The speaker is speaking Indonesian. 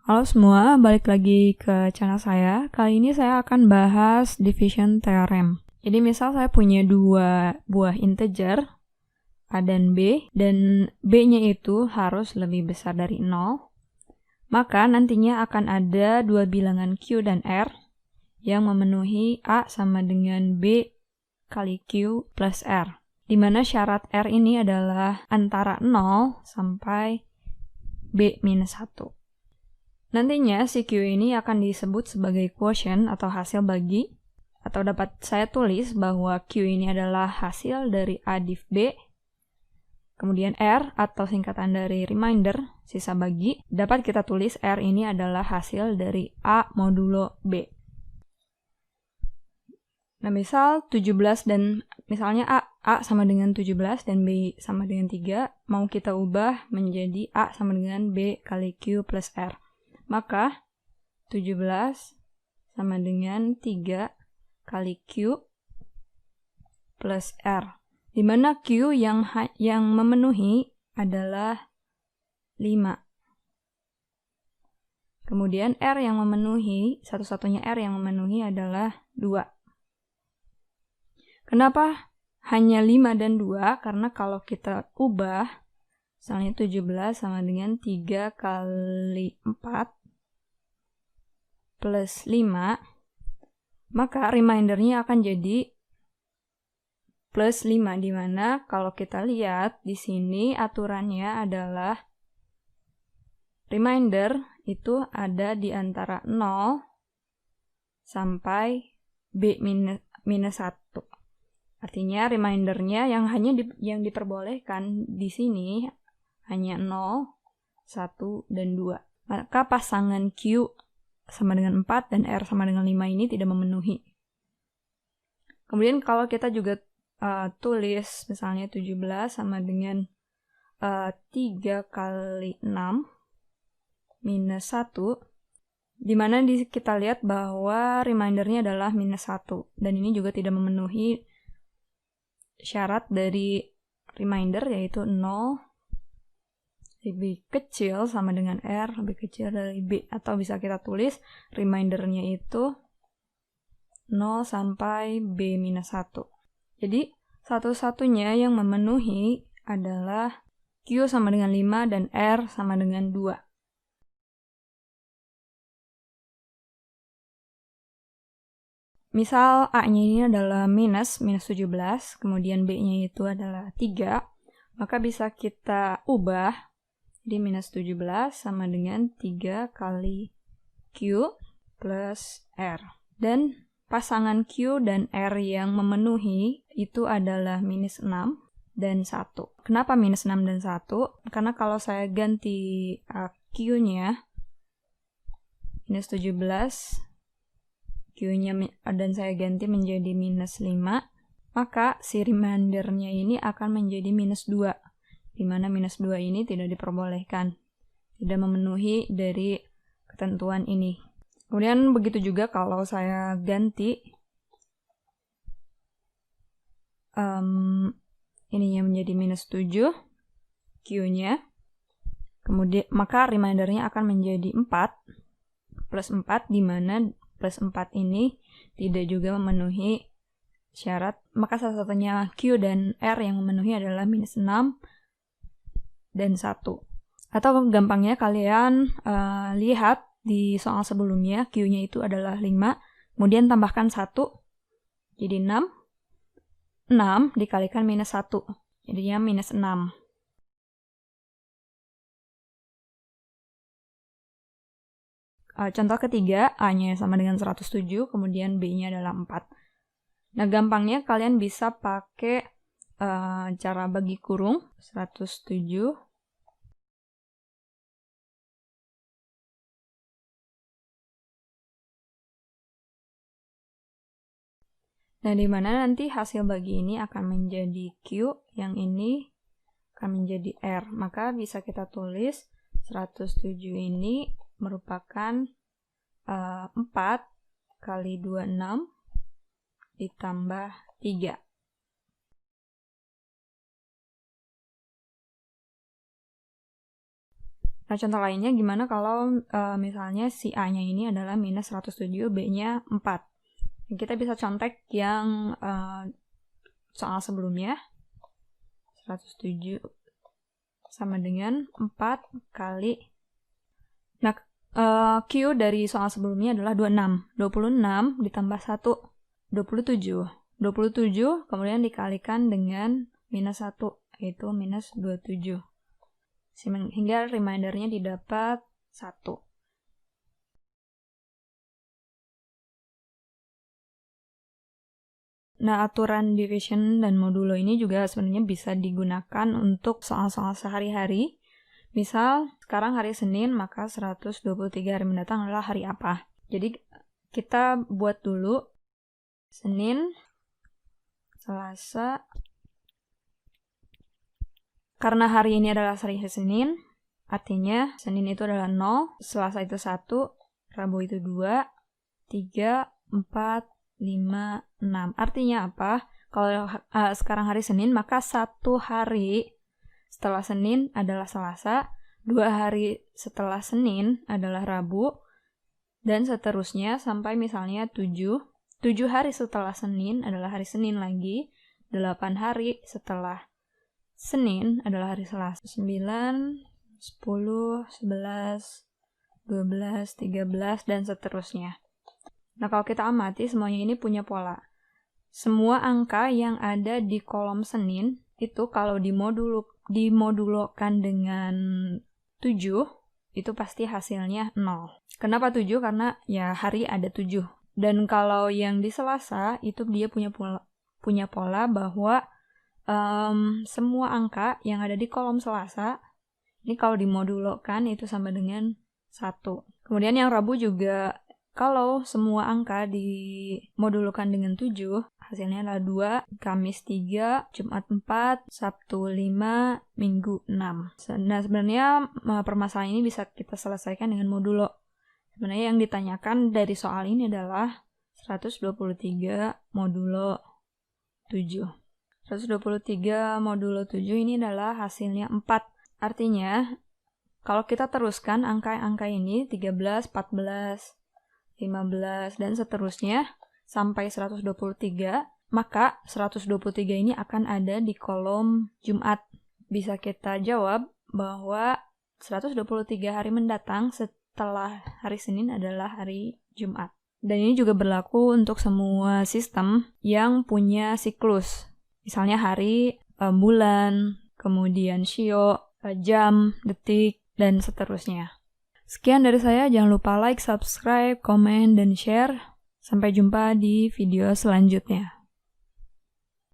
Halo semua, balik lagi ke channel saya. Kali ini saya akan bahas division theorem. Jadi misal saya punya dua buah integer, A dan B-nya itu harus lebih besar dari 0. Maka nantinya akan ada dua bilangan Q dan R yang memenuhi A sama dengan B kali Q plus R. Di mana syarat R ini adalah antara 0 sampai B minus 1. Nantinya si Q ini akan disebut sebagai quotient atau hasil bagi, atau dapat saya tulis bahwa Q ini adalah hasil dari A div B, kemudian R atau singkatan dari remainder, sisa bagi, dapat kita tulis R ini adalah hasil dari A modulo B. Nah misal 17 dan misalnya A sama dengan 17 dan B sama dengan 3, mau kita ubah menjadi A sama dengan B kali Q plus R. Maka 17 sama dengan 3 kali Q plus R. Di mana Q yang memenuhi adalah 5. Kemudian R yang memenuhi, satu-satunya R yang memenuhi adalah 2. Kenapa hanya 5 dan 2? Karena kalau kita ubah, misalnya 17 sama dengan 3 kali 4 plus 5, maka remindernya akan jadi plus 5, di mana kalau kita lihat di sini aturannya adalah reminder itu ada di antara 0 sampai B minus 1. Artinya remindernya yang diperbolehkan di sini hanya 0, 1, dan 2. Maka pasangan Q sama dengan 4 dan R sama dengan 5 ini tidak memenuhi. Kemudian kalau kita juga tulis misalnya 17 sama dengan 3 kali 6 minus 1, dimana kita lihat bahwa remindernya adalah minus 1, dan ini juga tidak memenuhi syarat dari reminder, yaitu 0 lebih kecil sama dengan R lebih kecil dari B, atau bisa kita tulis remindernya itu 0 sampai B minus 1. Jadi satu-satunya yang memenuhi adalah Q sama dengan 5 dan R sama dengan 2. Misal A-nya ini adalah minus 17, kemudian B-nya itu adalah 3, maka bisa kita ubah. Jadi minus 17 sama dengan 3 kali Q plus R. Dan pasangan Q dan R yang memenuhi itu adalah minus 6 dan 1. Kenapa minus 6 dan 1? Karena kalau saya ganti Q-nya, minus 17, Q-nya dan saya ganti menjadi minus 5, maka si remindernya ini akan menjadi minus 2, di mana minus 2 ini tidak diperbolehkan, tidak memenuhi dari ketentuan ini. Kemudian begitu juga kalau saya ganti ininya menjadi minus 7, Q-nya, kemudian maka remindernya akan menjadi 4, plus 4, di mana plus 4 ini tidak juga memenuhi syarat, maka salah satunya Q dan R yang memenuhi adalah minus 6 dan 1. Atau gampangnya kalian lihat di soal sebelumnya, Q-nya itu adalah 5, kemudian tambahkan 1, jadi 6. 6 dikalikan minus 1, jadinya minus 6. Contoh ketiga, A-nya sama dengan 107, kemudian B-nya adalah 4. Nah, gampangnya kalian bisa pakai cara bagi kurung. 107 nah, di mana nanti hasil bagi ini akan menjadi Q, yang ini akan menjadi R. Maka bisa kita tulis 107 ini merupakan 4 kali 26 ditambah 3. Nah, contoh lainnya gimana kalau misalnya si A-nya ini adalah minus 107, B-nya 4. Kita bisa contek yang soal sebelumnya. 107 sama dengan 4 kali. Nah, Q dari soal sebelumnya adalah 26. 26 ditambah 1, 27. 27 kemudian dikalikan dengan minus 1, yaitu minus 27. Hingga remindernya didapat 1. Nah, aturan division dan modulo ini juga sebenarnya bisa digunakan untuk soal-soal sehari-hari. Misal, sekarang hari Senin, maka 123 hari mendatang adalah hari apa? Jadi, kita buat dulu Senin, Selasa. Karena hari ini adalah hari Senin, artinya Senin itu adalah 0, Selasa itu 1, Rabu itu 2, 3, 4, 5, 6. Artinya apa? Kalau sekarang hari Senin, maka 1 hari setelah Senin adalah Selasa, 2 hari setelah Senin adalah Rabu, dan seterusnya sampai misalnya 7 hari setelah Senin adalah hari Senin lagi, 8 hari setelah Senin adalah hari Selasa. 9, 10, 11, 12, 13, dan seterusnya. Nah, kalau kita amati, semuanya ini punya pola. Semua angka yang ada di kolom Senin, itu kalau dimodulokan dengan 7, itu pasti hasilnya 0. Kenapa 7? Karena ya hari ada 7. Dan kalau yang di Selasa, itu dia punya pola bahwa semua angka yang ada di kolom Selasa, ini kalau dimodulokan itu sama dengan 1. Kemudian yang Rabu juga, kalau semua angka dimodulokan dengan 7, hasilnya adalah 2, Kamis 3, Jumat 4, Sabtu 5, Minggu 6. Nah, sebenarnya permasalahan ini bisa kita selesaikan dengan modulo. Sebenarnya yang ditanyakan dari soal ini adalah 123 modulo 7. 123 modulo 7 ini adalah hasilnya 4. Artinya, kalau kita teruskan angka-angka ini 13, 14, 15, dan seterusnya sampai 123, maka 123 ini akan ada di kolom Jumat. Bisa kita jawab bahwa 123 hari mendatang setelah hari Senin adalah hari Jumat. Dan ini juga berlaku untuk semua sistem yang punya siklus. Misalnya hari, bulan, kemudian shio, jam, detik, dan seterusnya. Sekian dari saya, jangan lupa like, subscribe, komen, dan share. Sampai jumpa di video selanjutnya.